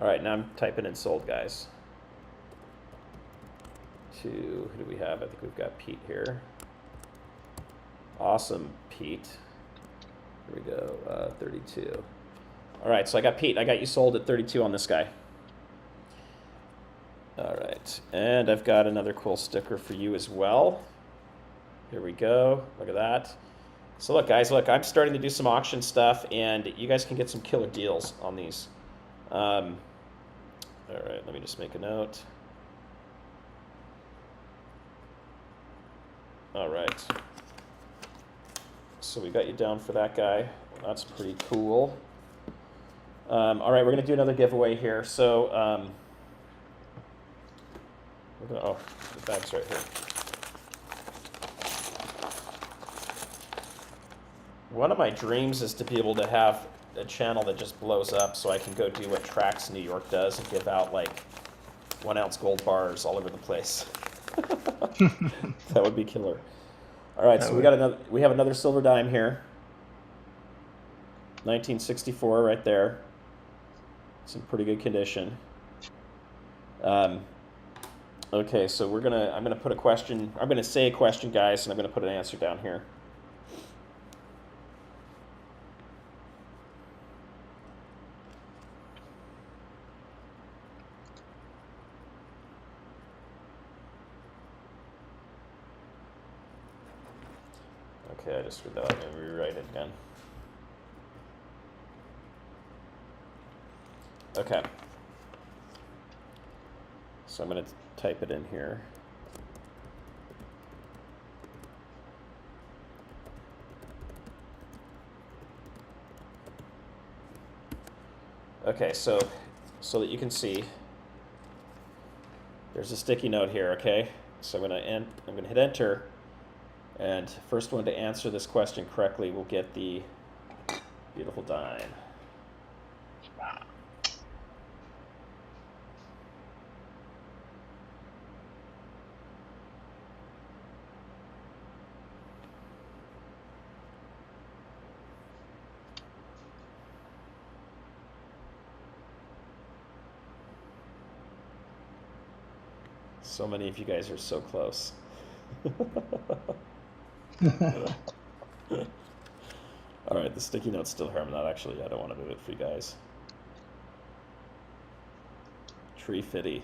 All right, now I'm typing in sold, guys. 2, who do we have? I think we've got Pete here. Awesome, Pete. Here we go, 32. All right, so I got Pete. I got you sold at 32 on this guy. All right, and I've got another cool sticker for you as well. Here we go. Look at that. So look, guys, look, I'm starting to do some auction stuff, and you guys can get some killer deals on these. All right, let me just make a note. All right. So we got you down for that guy. That's pretty cool. All right, we're going to do another giveaway here. So, oh, the bag's right here. One of my dreams is to be able to have a channel that just blows up so I can go do what Trax New York does and give out like 1 ounce gold bars all over the place. That would be killer. All right, so we have another silver dime here. 1964 right there. It's in pretty good condition. Okay, so I'm gonna put a question. I'm gonna say a question, guys, and I'm gonna put an answer down here. Okay, I just read that. I'm going to rewrite it again. Okay. So I'm going to type it in here. Okay, so that you can see, there's a sticky note here, okay? So I'm going to hit enter. And first one to answer this question correctly will get the beautiful dime. So many of you guys are so close. All right, the sticky note's still here. I don't want to move it for you guys. Tree Fitty.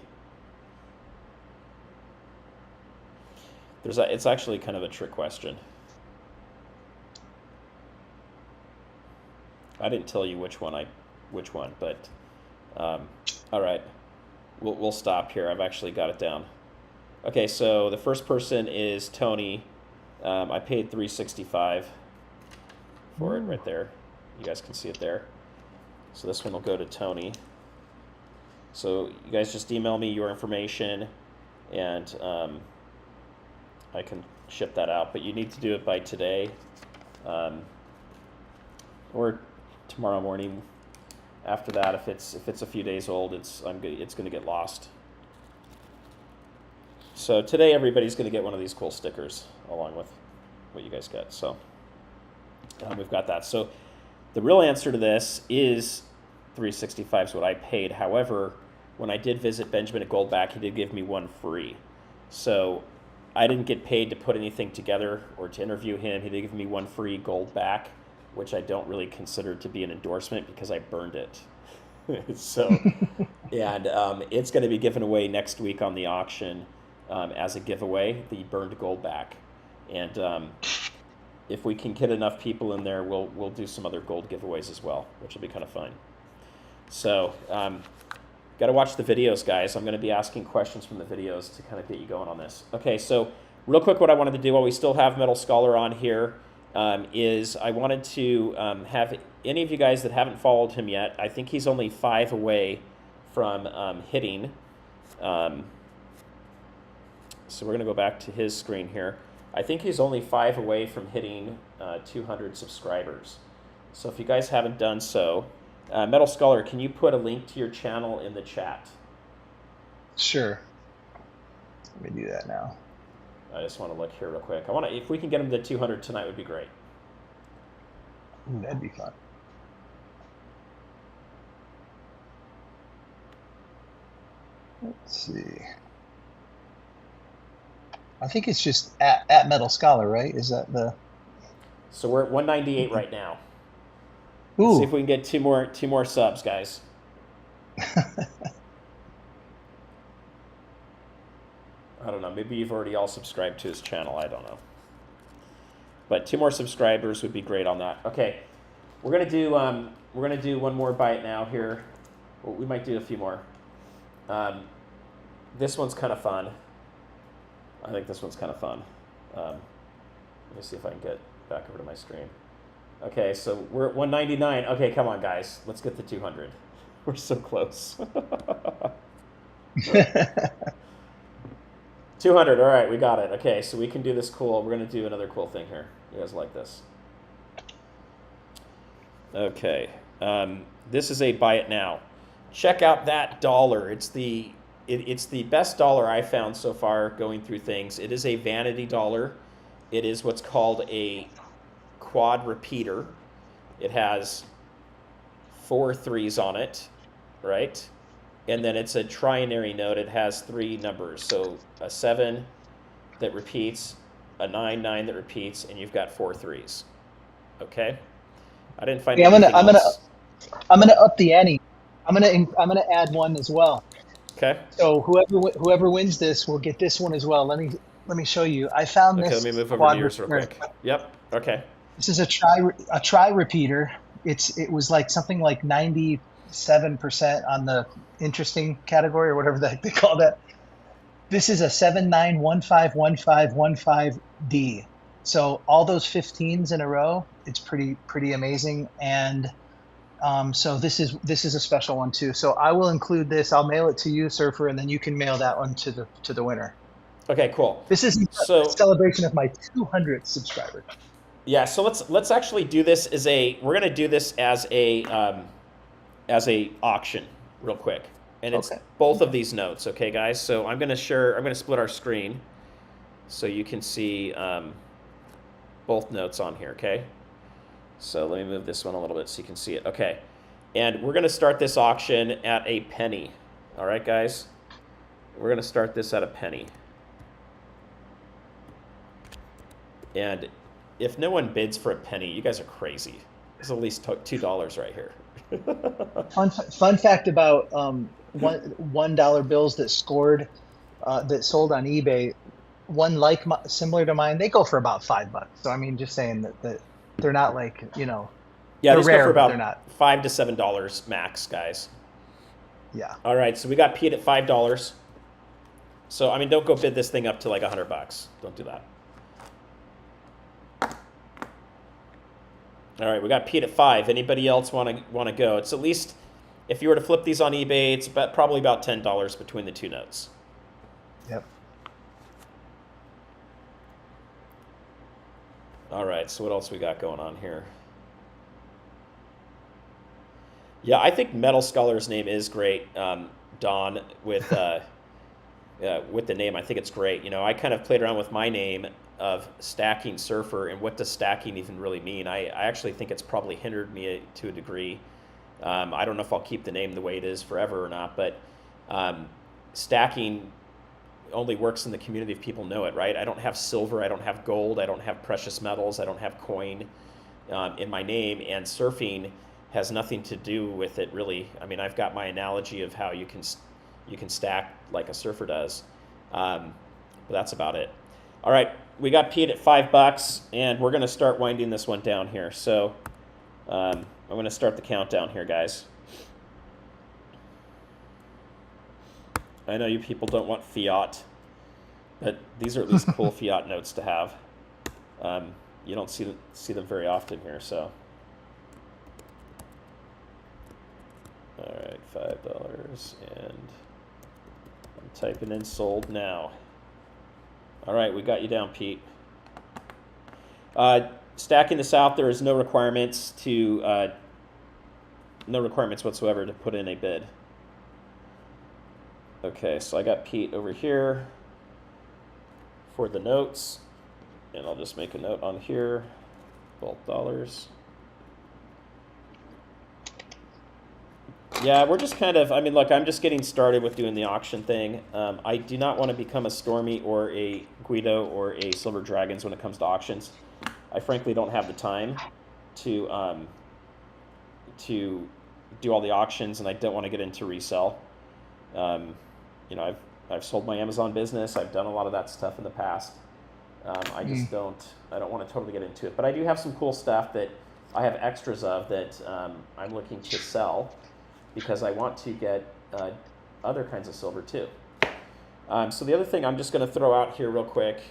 It's actually kind of a trick question. I didn't tell you which one, but all right, we'll stop here. I've actually got it down. Okay, so the first person is Tony. I paid $365 for it right there. You guys can see it there. So this one will go to Tony. So you guys just email me your information, and I can ship that out. But you need to do it by today, or tomorrow morning. After that, if it's a few days old, it's going to get lost. So today, everybody's going to get one of these cool stickers along with what you guys get. So we've got that. So the real answer to this is $365 is what I paid. However, when I did visit Benjamin at Goldback, he did give me one free. So I didn't get paid to put anything together or to interview him. He did give me one free Goldback, which I don't really consider to be an endorsement because I burned it. So, and it's going to be given away next week on the auction as a giveaway, the burned Goldback. And if we can get enough people in there, we'll do some other gold giveaways as well, which will be kind of fun. So, got to watch the videos, guys. I'm going to be asking questions from the videos to kind of get you going on this. Okay, so real quick, what I wanted to do while we still have Metal Scholar on here is I wanted to have any of you guys that haven't followed him yet. I think he's only 5 away from hitting. So we're going to go back to his screen here. I think he's only 5 away from hitting 200 subscribers. So if you guys haven't done so, Metal Scholar, can you put a link to your channel in the chat? Sure. Let me do that now. I just want to look here real quick. If we can get him to 200 tonight, would be great. Ooh, that'd be fun. Let's see. I think it's just at Metal Scholar, right? Is that the? So we're at 198 right now. Ooh. Let's see if we can get two more subs, guys. I don't know. Maybe you've already all subscribed to his channel. I don't know. But 2 more subscribers would be great on that. Okay, we're gonna do one more bite now here. Well, we might do a few more. This one's kind of fun. I think this one's kind of fun. Let me see if I can get back over to my screen. Okay, so we're at 199. Okay, come on, guys. Let's get to 200. We're so close. 200. All right, we got it. Okay, so we can do this cool. We're going to do another cool thing here. You guys like this? Okay. This is a buy it now. Check out that dollar. It's the best dollar I found so far going through things. It is a vanity dollar. It is what's called a quad repeater. It has 4 3s on it, right? And then it's a trinary note. It has 3 numbers. So a 7 that repeats, a 9 that repeats, and you've got 4 3s. Okay? I didn't find anything else. I'm gonna up the ante. I'm gonna add one as well. Okay. So whoever wins this will get this one as well. Let me show you. I found this. Okay, let me move over to yours real quick. Yep. Okay. This is a tri repeater. It was like something like 97% on the interesting category or whatever the heck they call that. This is a 79151515D. So all those 15s in a row, it's pretty amazing. And so this is a special one too. So I will include this. I'll mail it to you, Sufer, and then you can mail that one to the winner. Okay, cool. This is a celebration of my 200th subscriber. Yeah, so let's actually do this we're gonna do this as a auction real quick, and it's both of these notes. Okay, guys. So I'm gonna split our screen so you can see both notes on here. Okay. So let me move this one a little bit so you can see it. Okay, and we're gonna start this auction at a penny. All right, guys. We're gonna start this at a penny. And if no one bids for a penny, you guys are crazy. There's at least $2 right here. Fun fact about $1 bills that sold on eBay. one like similar to mine, they go for about $5. So I mean, just saying that they're not like, you know, Yeah, they're these go for rare, but they're about not. $5 to $7 max, guys. Yeah. All right, so we got Pete at $5. So I mean, don't go bid this thing up to like $100. Don't do that. All right, we got Pete at 5. Anybody else want to go? It's at least, if you were to flip these on eBay, it's probably about $10 between the two notes. Yep. All right, so what else we got going on here? Yeah, I think Metal Scholar's name is great, Don, with the name. I think it's great. You know, I kind of played around with my name of Stacking Surfer, and what does stacking even really mean? I actually think it's probably hindered me to a degree. I don't know if I'll keep the name the way it is forever or not, but stacking only works in the community if people know it, right? I don't have silver, I don't have gold, I don't have precious metals, I don't have coin in my name, and surfing has nothing to do with it, really. I mean, I've got my analogy of how you can stack like a surfer does, but that's about it. All right, we got Pete at $5, and we're going to start winding this one down here. So I'm going to start the countdown here, guys. I know you people don't want fiat, but these are at least cool fiat notes to have. You don't see them very often here, so. All right, $5, and I'm typing in sold now. All right, we got you down, Pete. Stacking this out, there is no requirements whatsoever to put in a bid. Okay, so I got Pete over here for the notes, and I'll just make a note on here, both dollars. Yeah, we're just kind of, I mean, look, I'm just getting started with doing the auction thing. I do not want to become a Stormy or a Guido or a Silver Dragons when it comes to auctions. I frankly don't have the time to do all the auctions, and I don't want to get into resell. You know, I've sold my Amazon business. I've done a lot of that stuff in the past. I just I don't want to totally get into it. But I do have some cool stuff that I have extras of that I'm looking to sell, because I want to get other kinds of silver too. So the other thing I'm just going to throw out here real quick,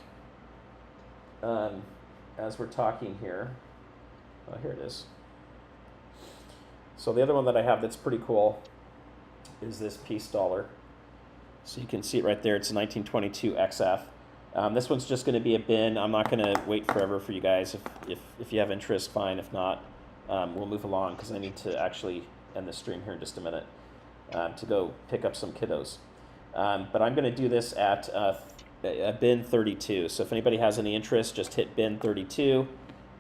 as we're talking here, here it is. So the other one that I have that's pretty cool is this piece dollar. So you can see it right there. It's a 1922 XF. This one's just going to be a bin. I'm not going to wait forever for you guys. If you have interest, fine. If not, we'll move along, because I need to actually end the stream here in just a minute to go pick up some kiddos. But I'm going to do this at a bin 32. So if anybody has any interest, just hit bin 32,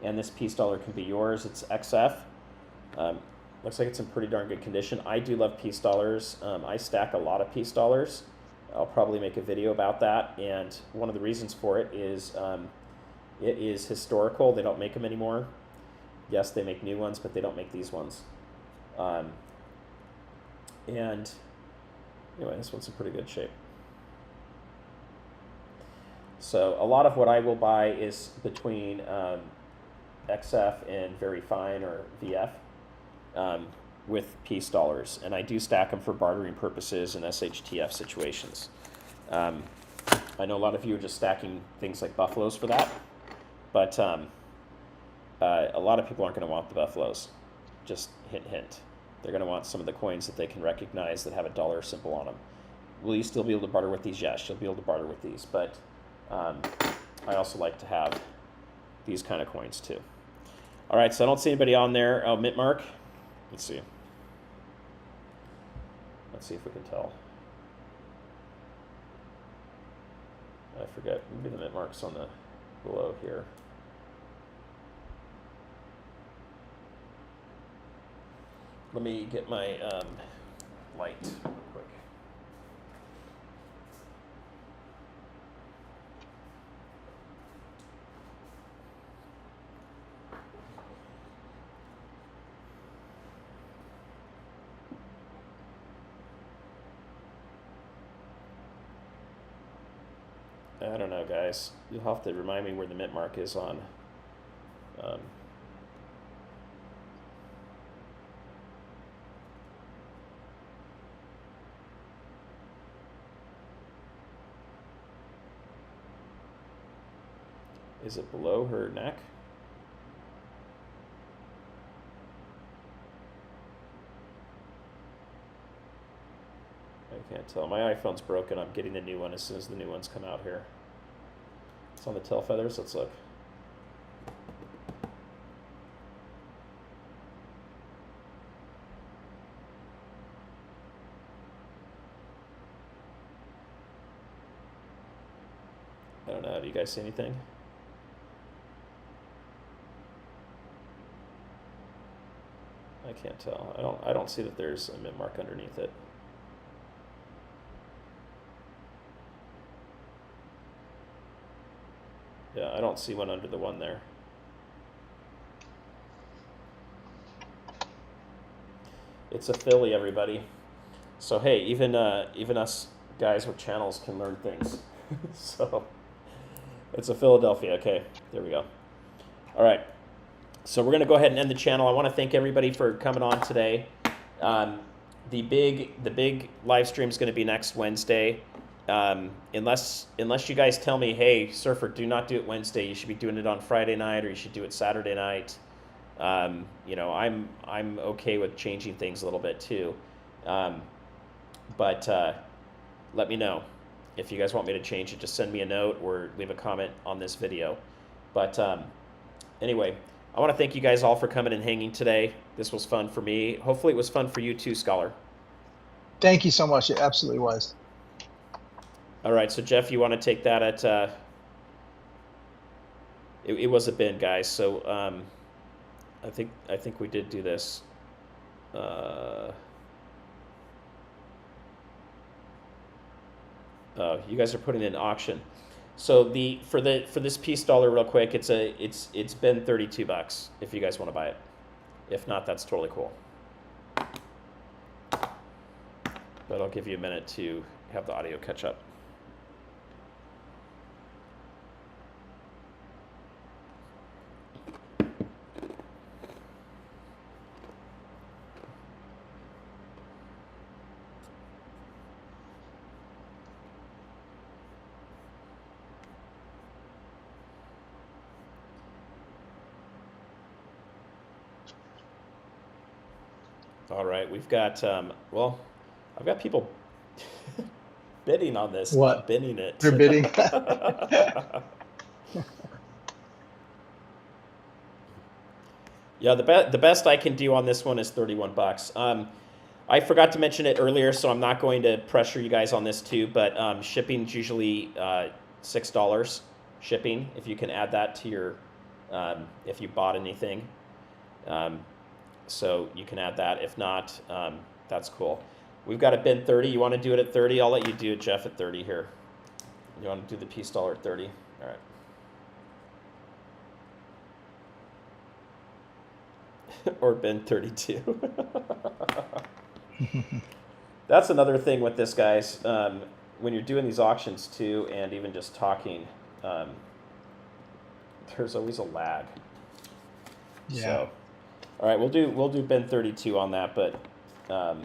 and this piece dollar can be yours. It's XF. Looks like it's in pretty darn good condition. I do love piece dollars. I stack a lot of piece dollars. I'll probably make a video about that, and one of the reasons for it is historical. They don't make them anymore. Yes, they make new ones, but they don't make these ones. And anyway, this one's in pretty good shape. So a lot of what I will buy is between XF and very fine, or VF, with piece dollars, and I do stack them for bartering purposes and SHTF situations. I know a lot of you are just stacking things like buffaloes for that, but a lot of people aren't going to want the buffaloes. Just hint, hint. They're going to want some of the coins that they can recognize that have a dollar symbol on them. Will you still be able to barter with these? Yes, you'll be able to barter with these, but I also like to have these kind of coins too. All right, so I don't see anybody on there. Oh, mint mark. Let's see. Let's see if we can tell. I forget. Maybe the mint mark's on the below here. Let me get my light real quick. I don't know, guys. You'll have to remind me where the mint mark is on. Is it below her neck? I can't tell. My iPhone's broken. I'm getting a new one as soon as the new ones come out here. It's on the tail feathers. Let's look. I don't know. Do you guys see anything? I can't tell. I don't see that there's a mint mark underneath it. Yeah, I don't see one under the one there. It's a Philly, everybody. So hey, even us guys with channels can learn things. So it's a Philadelphia. Okay, there we go. All right. So we're going to go ahead and end the channel. I want to thank everybody for coming on today. The big live stream is going to be next Wednesday. Unless you guys tell me, hey, Surfer, do not do it Wednesday. You should be doing it on Friday night, or you should do it Saturday night. You know, I'm okay with changing things a little bit too. But let me know if you guys want me to change it. Just send me a note or leave a comment on this video. But anyway, I want to thank you guys all for coming and hanging today. This was fun for me. Hopefully it was fun for you too, Scholar. Thank you so much. It absolutely was. All right, so Jeff, you want to take that at... It was a bin, guys. So I think we did do this. You guys are putting in auction. So for this peace dollar, real quick, it's been $32 if you guys want to buy it. If not, that's totally cool. But I'll give you a minute to have the audio catch up. All right, we've got, well, I've got people bidding on this, What? not bidding it. They're bidding. Yeah, the best I can do on this one is $31. I forgot to mention it earlier, so I'm not going to pressure you guys on this too, but shipping's usually $6 shipping, if you can add that to your, if you bought anything. So you can add that. If not, that's cool. We've got a bin 30. You want to do it at 30? I'll let you do it, Jeff, at 30 here. You want to do the peace dollar at 30? All right. Or bin 32. That's another thing with this, guys. When you're doing these auctions too, and even just talking, there's always a lag. Yeah. So, all right, we'll do bin 32 on that, but all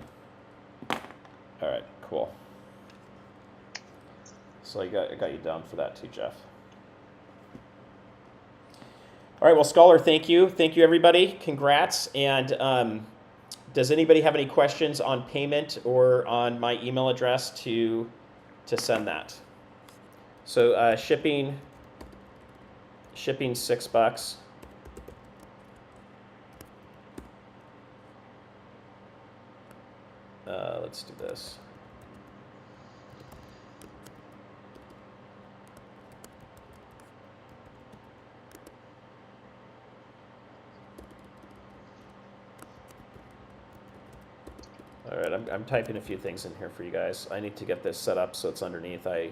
right, cool. So I got you down for that too, Jeff. All right, well, Scholar, thank you everybody. Congrats. And does anybody have any questions on payment or on my email address to send that? So shipping $6. Let's do this. All right, I'm typing a few things in here for you guys. I need to get this set up so it's underneath. I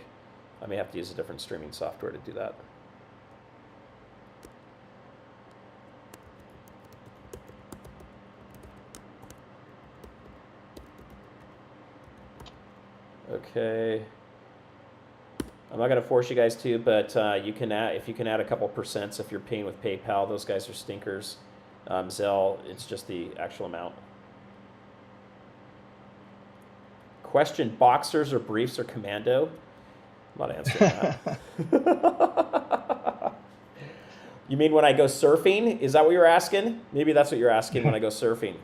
may have to use a different streaming software to do that. Okay. I'm not going to force you guys to, but you can add, if you can add a couple percents if you're paying with PayPal. Those guys are stinkers. Zelle, it's just the actual amount. Question, boxers or briefs or commando? I'm not answering that. You mean when I go surfing? Is that what you're asking? Maybe that's what you're asking when I go surfing.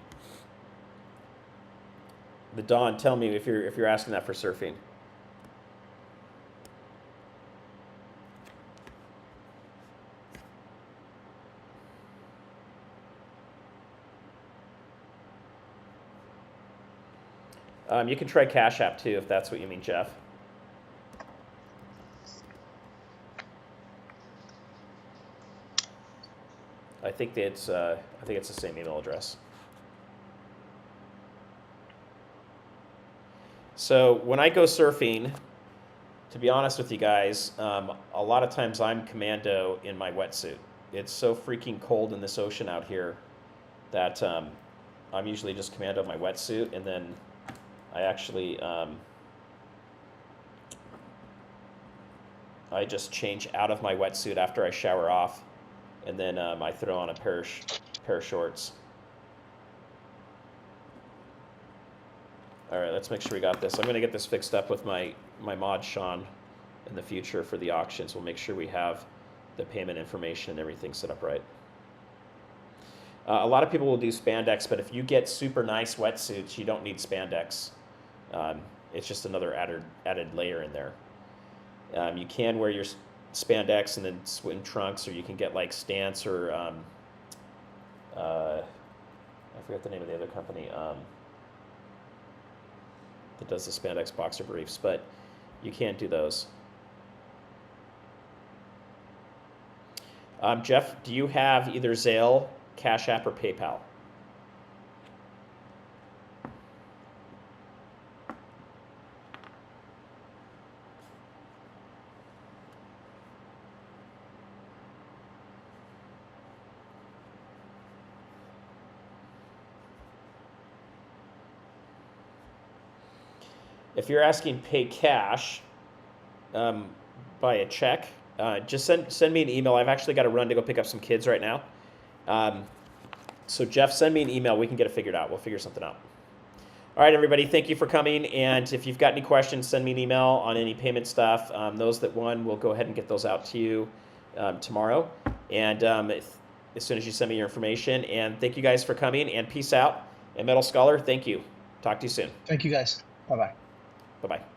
The Dawn, tell me if you're asking that for surfing. You can try Cash App too, if that's what you mean, Jeff. I think it's the same email address. So when I go surfing, to be honest with you guys, a lot of times I'm commando in my wetsuit. It's so freaking cold in this ocean out here that I'm usually just commando in my wetsuit, and then I actually I just change out of my wetsuit after I shower off, and then I throw on a pair of shorts. All right, let's make sure we got this. I'm going to get this fixed up with my mod Sean in the future for the auctions. We'll make sure we have the payment information and everything set up right. A lot of people will do spandex, but if you get super nice wetsuits, you don't need spandex. It's just another added layer in there. You can wear your spandex and then swim trunks, or you can get like Stance or I forget the name of the other company that does the spandex boxer briefs, but you can't do those. Jeff, do you have either Zelle, Cash App, or PayPal? If you're asking pay cash by a check, just send me an email. I've actually got to run to go pick up some kids right now. So Jeff, send me an email. We can get it figured out. We'll figure something out. All right, everybody, thank you for coming. And if you've got any questions, send me an email on any payment stuff. Those that won, we'll go ahead and get those out to you tomorrow. And as soon as you send me your information. And thank you guys for coming, and peace out. And Metal Scholar, thank you. Talk to you soon. Thank you, guys. Bye-bye. Bye-bye.